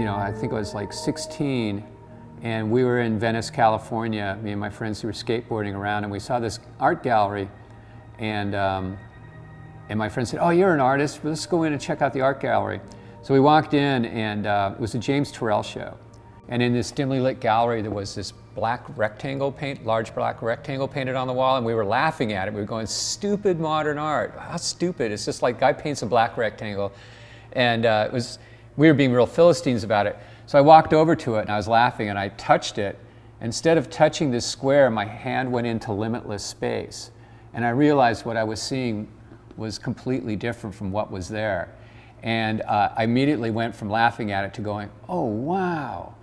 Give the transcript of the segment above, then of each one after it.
I think I was like 16, and we were in Venice, California, me and my friends who were skateboarding around, and we saw this art gallery, and my friend said, "Oh, you're an artist, let's go in and check out the art gallery." So we walked in, and it was a James Turrell show. And in this dimly lit gallery, there was this large black rectangle painted on the wall, and we were laughing at it. We were going, "Stupid modern art, how stupid." It's just like, guy paints a black rectangle. And we were being real Philistines about it. So I walked over to it, and I was laughing, and I touched it. Instead of touching this square, my hand went into limitless space. And I realized what I was seeing was completely different from what was there. And I immediately went from laughing at it to going, "Oh, wow."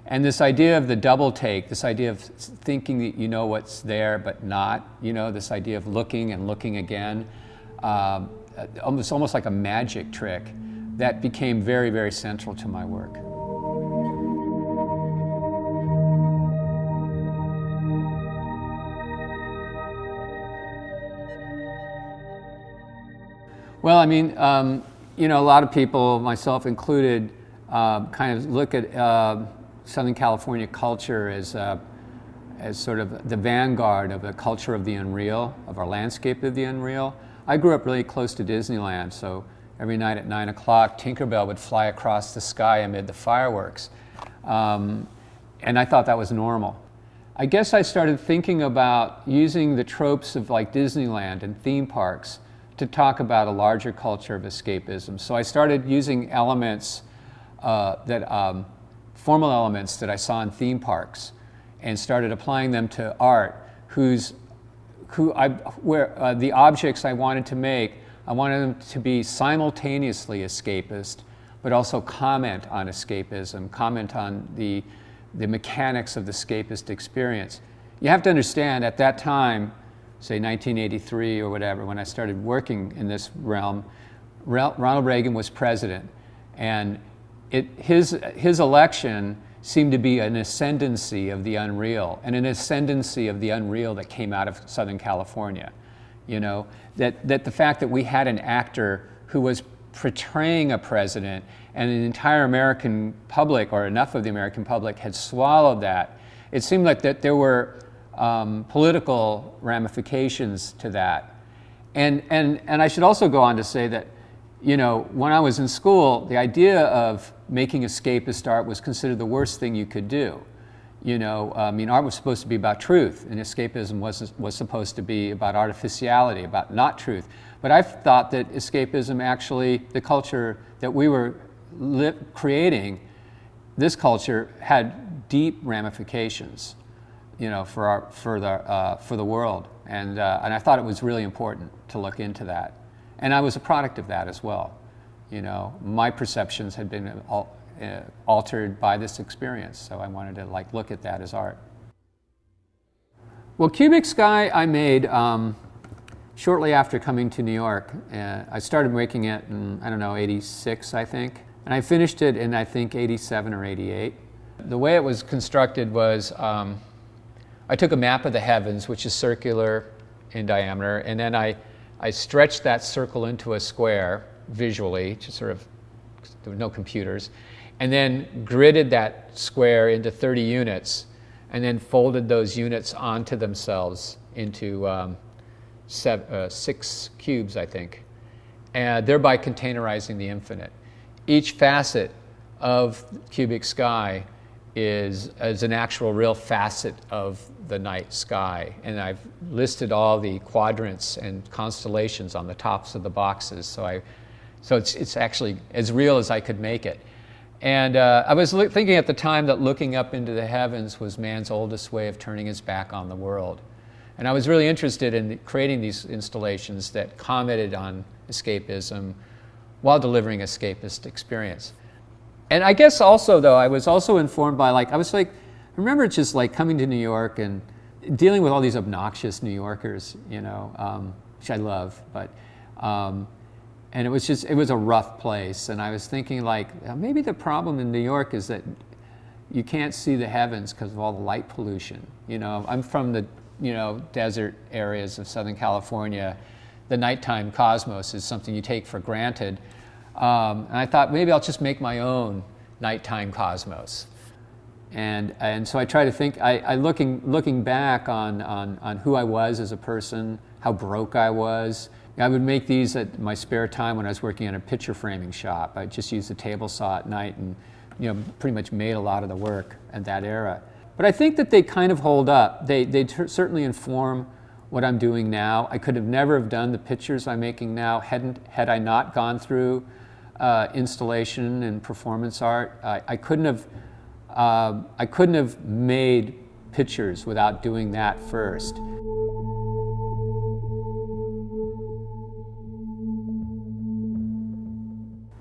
And this idea of the double take, this idea of thinking that you know what's there but not, this idea of looking and looking again, almost like a magic trick, that became very, very central to my work. Well, I mean, a lot of people, myself included, kind of look at Southern California culture as sort of the vanguard of the culture of the unreal, of our landscape of the unreal. I grew up really close to Disneyland, so every night at 9 o'clock, Tinkerbell would fly across the sky amid the fireworks. And I thought that was normal. I guess I started thinking about using the tropes of like Disneyland and theme parks to talk about a larger culture of escapism. So I started using elements formal elements that I saw in theme parks, and started applying them to art, where the objects I wanted to make, I wanted them to be simultaneously escapist, but also comment on escapism, comment on the mechanics of the escapist experience. You have to understand, at that time, say 1983 or whatever, when I started working in this realm, Ronald Reagan was president, and his election seemed to be an ascendancy of the unreal, and an ascendancy of the unreal that came out of Southern California. That the fact that we had an actor who was portraying a president, and the entire American public, or enough of the American public, had swallowed that. It seemed like that there were political ramifications to that. And I should also go on to say that, when I was in school, the idea of making escapist art was considered the worst thing you could do. Art was supposed to be about truth, and escapism was supposed to be about artificiality, about not truth. But I thought that escapism, actually, the culture that we were creating, this culture had deep ramifications, for the world, and I thought it was really important to look into that. And I was a product of that as well. My perceptions had been altered by this experience, so I wanted to look at that as art. Well, Cubic Sky I made shortly after coming to New York. I started making it in, 86, I think, and I finished it in, I think, 87 or 88. The way it was constructed was I took a map of the heavens, which is circular in diameter, and then I stretched that circle into a square visually, just sort of, there were no computers, and then gridded that square into 30 units, and then folded those units onto themselves into 6 cubes, I think, and thereby containerizing the infinite. Each facet of Cubic Sky is an actual real facet of the night sky, and I've listed all the quadrants and constellations on the tops of the boxes, so it's actually as real as I could make it. And I was thinking at the time that looking up into the heavens was man's oldest way of turning his back on the world, and I was really interested in creating these installations that commented on escapism while delivering escapist experience. And I guess also, though, I was also informed by, I remember just coming to New York and dealing with all these obnoxious New Yorkers, which I love, but, and it was a rough place. And I was thinking maybe the problem in New York is that you can't see the heavens because of all the light pollution. I'm from the, desert areas of Southern California. The nighttime cosmos is something you take for granted. And I thought maybe I'll just make my own nighttime cosmos. And so I try to think, looking back on who I was as a person, how broke I was. I would make these at my spare time when I was working in a picture framing shop. I just used the table saw at night and pretty much made a lot of the work at that era. But I think that they kind of hold up. They certainly inform what I'm doing now. I could have never have done the pictures I'm making now had I not gone through installation and performance art. I couldn't have made pictures without doing that first.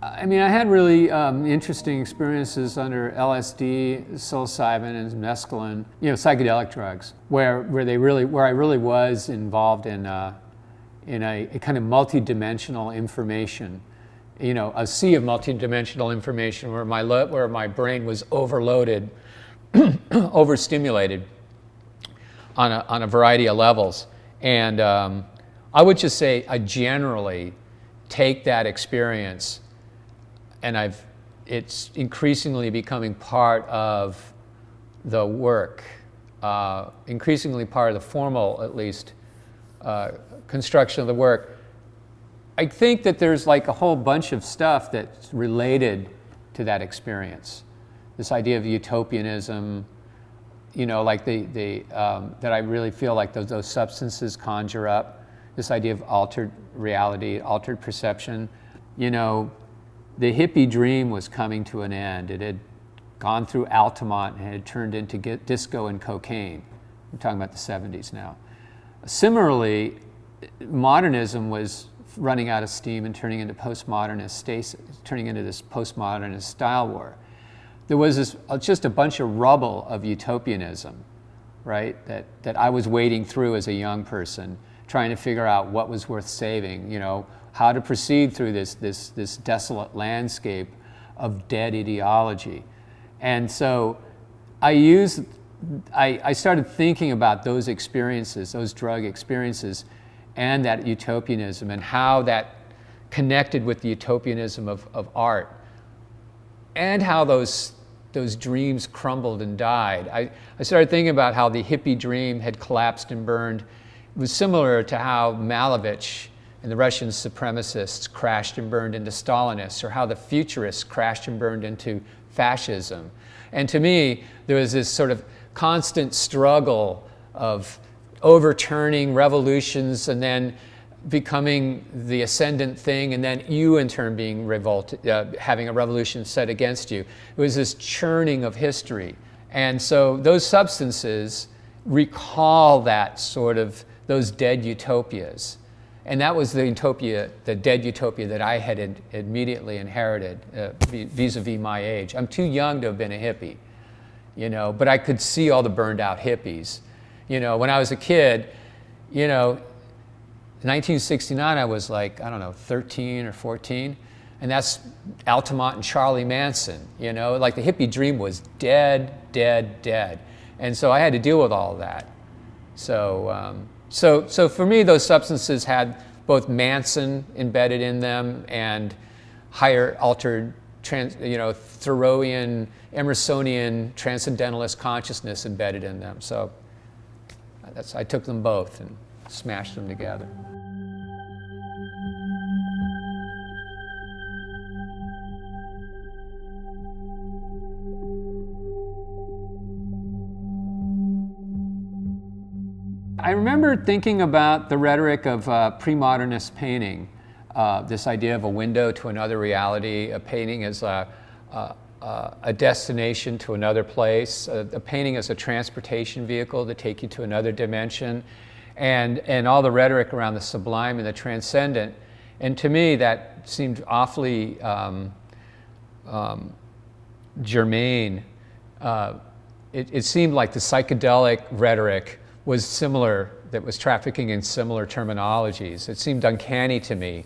I mean, I had really interesting experiences under LSD, psilocybin, and mescaline, psychedelic drugs, where I really was involved in a kind of multidimensional information, a sea of multidimensional information where my brain was overloaded, overstimulated on a variety of levels. And I would just say I generally take that experience, and it's increasingly becoming part of the work, increasingly part of the formal, at least, construction of the work. I think that there's like a whole bunch of stuff that's related to that experience. This idea of utopianism, like that I really feel like those substances conjure up. This idea of altered reality, altered perception. The hippie dream was coming to an end. It had gone through Altamont and had turned into disco and cocaine. I'm talking about the 70s now. Similarly, modernism was running out of steam and turning into turning into this postmodernist style war. There was just a bunch of rubble of utopianism, right? That I was wading through as a young person, trying to figure out what was worth saving, how to proceed through this desolate landscape of dead ideology. And so I started thinking about those experiences, those drug experiences, and that utopianism, and how that connected with the utopianism of art, and how those dreams crumbled and died. I started thinking about how the hippie dream had collapsed and burned. It was similar to how Malevich and the Russian supremacists crashed and burned into Stalinists, or how the futurists crashed and burned into fascism. And to me, there was this sort of constant struggle of overturning revolutions and then becoming the ascendant thing, and then you in turn being revolted, having a revolution set against you. It was this churning of history. And so those substances recall that sort of, those dead utopias. And that was the dead utopia that I had immediately inherited vis-a-vis my age. I'm too young to have been a hippie, but I could see all the burned out hippies. When I was a kid, in 1969, I was like, 13 or 14. And that's Altamont and Charlie Manson, like the hippie dream was dead, dead, dead. And so I had to deal with all of that. So for me, those substances had both Manson embedded in them and higher altered, Thoreauian, Emersonian transcendentalist consciousness embedded in them. So I took them both and smashed them together. I remember thinking about the rhetoric of pre-modernist painting, this idea of a window to another reality, a painting as a destination to another place, a painting as a transportation vehicle to take you to another dimension, and all the rhetoric around the sublime and the transcendent. And to me, that seemed awfully germane. It seemed like the psychedelic rhetoric was similar, that was trafficking in similar terminologies. It seemed uncanny to me.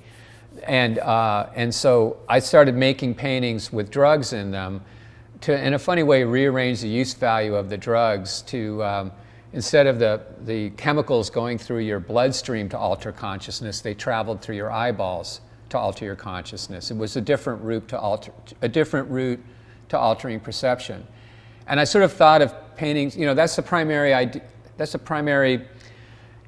And so I started making paintings with drugs in them to, in a funny way, rearrange the use value of the drugs to, instead of the chemicals going through your bloodstream to alter consciousness, they traveled through your eyeballs to alter your consciousness. It was a different route to altering perception. And I sort of thought of paintings, you know, that's the primary idea, that's the primary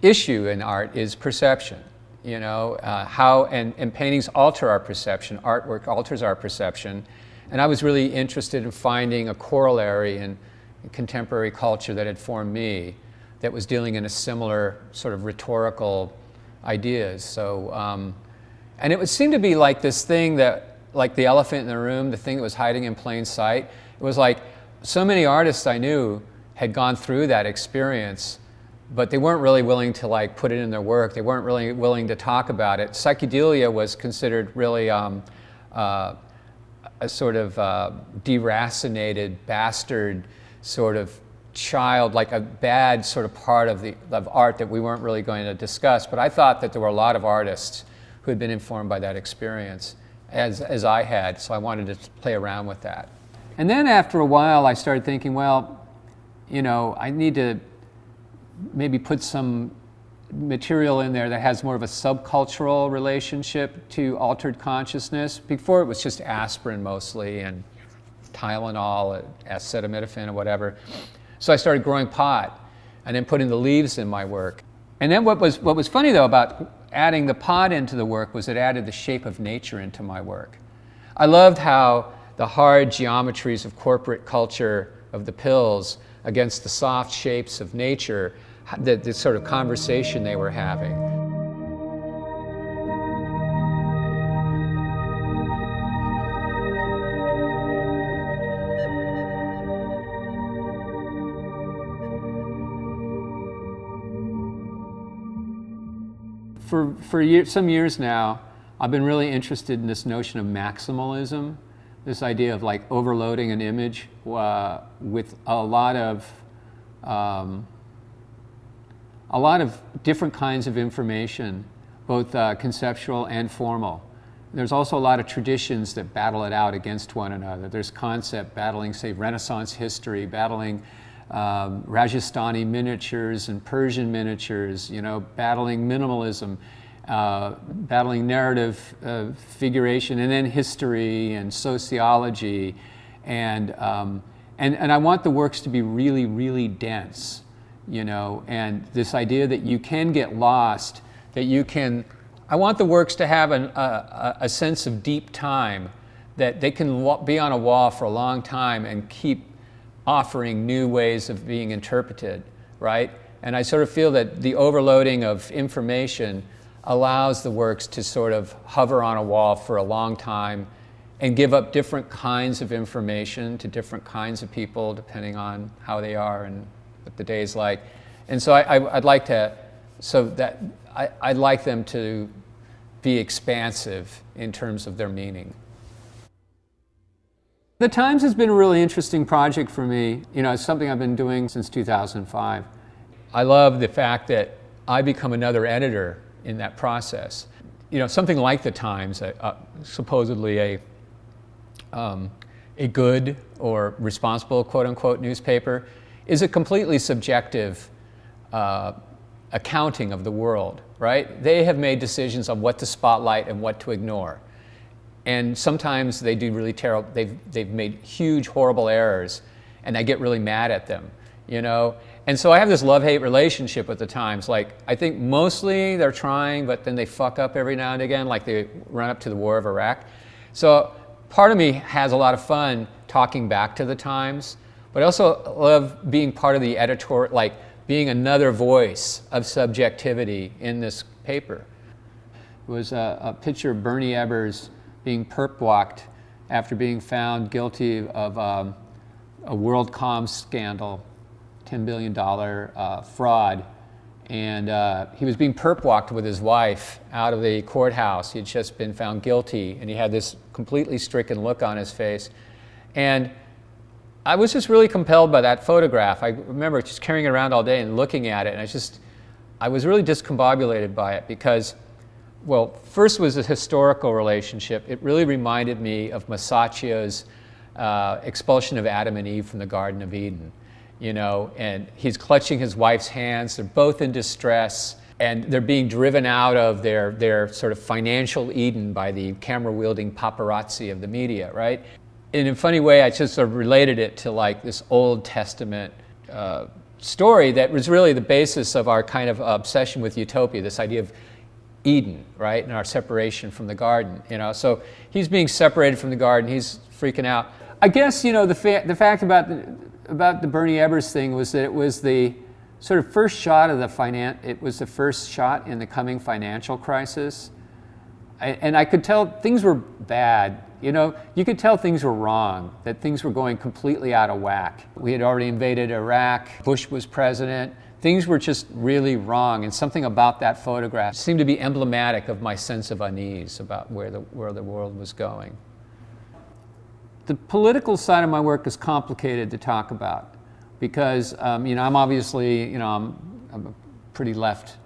issue in art, is perception. You know, and paintings alter our perception, artwork alters our perception. And I was really interested in finding a corollary in contemporary culture that had formed me, that was dealing in a similar sort of rhetorical ideas. So, and it would seem to be like this thing that, like the elephant in the room, the thing that was hiding in plain sight. It was like so many artists I knew had gone through that experience, but they weren't really willing to like put it in their work. They weren't really willing to talk about it. Psychedelia was considered really a sort of deracinated, bastard sort of child, like a bad sort of part of art that we weren't really going to discuss. But I thought that there were a lot of artists who had been informed by that experience, as I had, so I wanted to play around with that. And then after a while, I started thinking, well, you know, I need to maybe put some material in there that has more of a subcultural relationship to altered consciousness. Before it was just aspirin mostly, and Tylenol, acetaminophen, or whatever. So I started growing pot and then putting the leaves in my work. And then what was funny though about adding the pot into the work was it added the shape of nature into my work. I loved how the hard geometries of corporate culture, of the pills, against the soft shapes of nature, the sort of conversation they were having. For some years now, I've been really interested in this notion of maximalism, this idea of like overloading an image with a lot of different kinds of information, both conceptual and formal. There's also a lot of traditions that battle it out against one another. There's concept battling, say, Renaissance history, battling Rajasthani miniatures and Persian miniatures, you know, battling minimalism, battling narrative figuration, and then history and sociology, and I want the works to be really, really dense, you know, and this idea that you can get lost, that you can. I want the works to have a sense of deep time, that they can be on a wall for a long time and keep offering new ways of being interpreted, right? And I sort of feel that the overloading of information allows the works to sort of hover on a wall for a long time and give up different kinds of information to different kinds of people depending on how they are and what the day's like. And so I'd like to, I'd like them to be expansive in terms of their meaning. The Times has been a really interesting project for me. You know, it's something I've been doing since 2005. I love the fact that I become another editor in that process. You know, something like The Times, supposedly a good or responsible, quote unquote, newspaper, is a completely subjective accounting of the world, right? They have made decisions on what to spotlight and what to ignore. And sometimes they do really terrible, they've made huge, horrible errors, and I get really mad at them, you know? And so I have this love-hate relationship with The Times. Like, I think mostly they're trying, but then they fuck up every now and again, like they run up to the war of Iraq. So part of me has a lot of fun talking back to The Times, but I also love being part of the editor, like being another voice of subjectivity in this paper. It was a picture of Bernie Ebbers being perp-walked after being found guilty of a WorldCom scandal, $10 billion fraud. And he was being perp-walked with his wife out of the courthouse. He had just been found guilty, and he had this completely stricken look on his face. And I was just really compelled by that photograph. I remember just carrying it around all day and looking at it, and I was really discombobulated by it because, well, first was a historical relationship. It really reminded me of Masaccio's expulsion of Adam and Eve from the Garden of Eden, you know, and he's clutching his wife's hands. They're both in distress, and they're being driven out of their sort of financial Eden by the camera-wielding paparazzi of the media, right? in a funny way, I just sort of related it to like this Old Testament story that was really the basis of our kind of obsession with utopia, this idea of Eden, right, and our separation from the garden, you know. So he's being separated from the garden, he's freaking out. I guess, you know, the fact about the Bernie Ebbers thing was that it was the sort of first shot of it was the first shot in the coming financial crisis. And I could tell things were bad. You know, you could tell things were wrong, that things were going completely out of whack. We had already invaded Iraq, Bush was president, things were just really wrong, and something about that photograph seemed to be emblematic of my sense of unease about where the world was going. The political side of my work is complicated to talk about because, you know, I'm obviously, you know, I'm a pretty left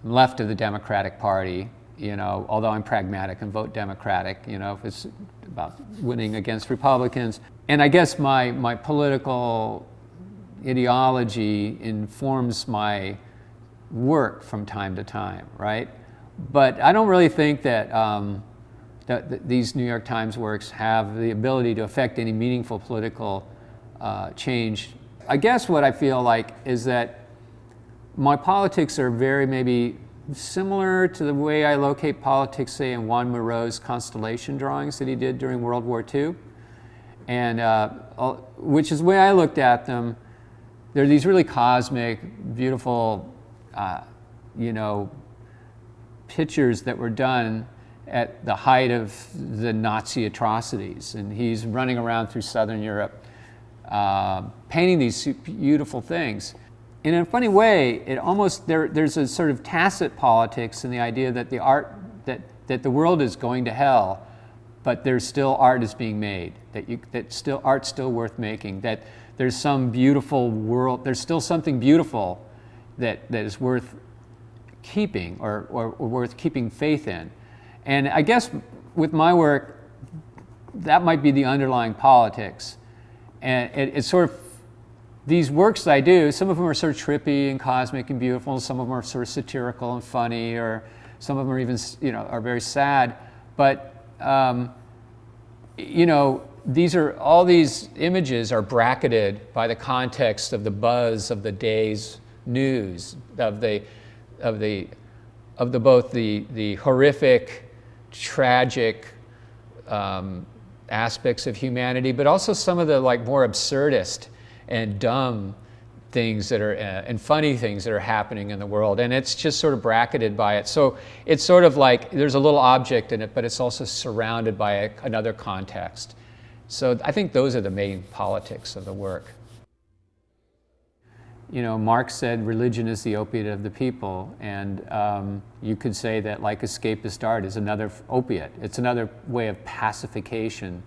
of the Democratic Party. You know, although I'm pragmatic and vote Democratic, you know, if it's about winning against Republicans. And I guess my political ideology informs my work from time to time, right? But I don't really think that, that these New York Times works have the ability to affect any meaningful political change. I guess what I feel like is that my politics are very maybe similar to the way I locate politics, say, in Juan Moreau's constellation drawings that he did during World War II, and which is the way I looked at them. They're these really cosmic, beautiful, you know, pictures that were done at the height of the Nazi atrocities, and he's running around through Southern Europe, painting these beautiful things. In a funny way, it almost there's a sort of tacit politics in the idea that that the world is going to hell, but there's still art is being made. That art's still worth making. That there's some beautiful world. There's still something beautiful that is worth keeping or worth keeping faith in. And I guess with my work, that might be the underlying politics. And it's sort of these works I do, some of them are sort of trippy and cosmic and beautiful, some of them are sort of satirical and funny, or some of them are even, you know, are very sad. But, you know, all these images are bracketed by the context of the buzz of the day's news, of both the horrific, tragic aspects of humanity, but also some of the like more absurdist and dumb things that are, and funny things that are happening in the world. And it's just sort of bracketed by it. So it's sort of like there's a little object in it, but it's also surrounded by another context. So I think those are the main politics of the work. You know, Marx said religion is the opiate of the people, and you could say that like escapist art is another opiate. It's another way of pacification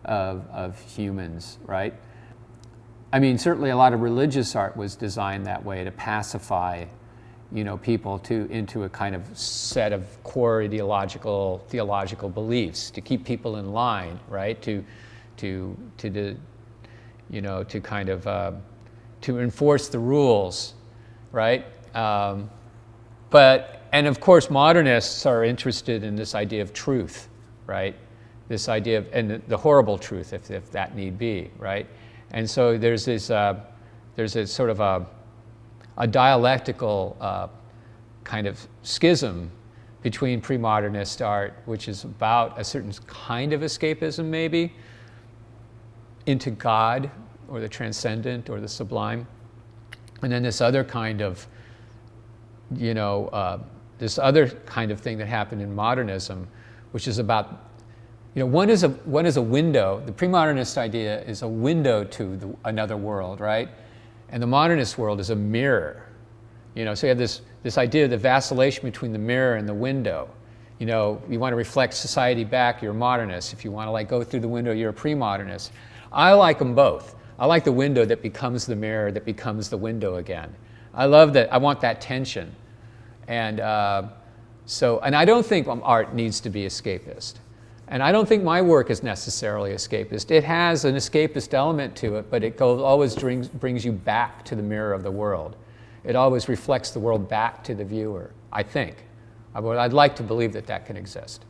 of humans, right? I mean, certainly a lot of religious art was designed that way to pacify, you know, people into a kind of set of core theological beliefs, to keep people in line, right? To kind of to enforce the rules, right? And of course, modernists are interested in this idea of truth, right? This idea of, and the horrible truth, if that need be, right? And so there's a sort of a dialectical kind of schism between pre-modernist art, which is about a certain kind of escapism, maybe, into God, or the transcendent, or the sublime, and then this other kind of, you know, this other kind of thing that happened in modernism, which is about, you know, one is a window. The pre-modernist idea is a window to another world, right? And the modernist world is a mirror. You know, so you have this idea of the vacillation between the mirror and the window. You know, you want to reflect society back, you're a modernist. If you want to like go through the window, you're a pre-modernist. I like them both. I like the window that becomes the mirror, that becomes the window again. I love that. I want that tension. And and I don't think art needs to be escapist. And I don't think my work is necessarily escapist. It has an escapist element to it, but it always brings you back to the mirror of the world. It always reflects the world back to the viewer, I think. I'd like to believe that can exist.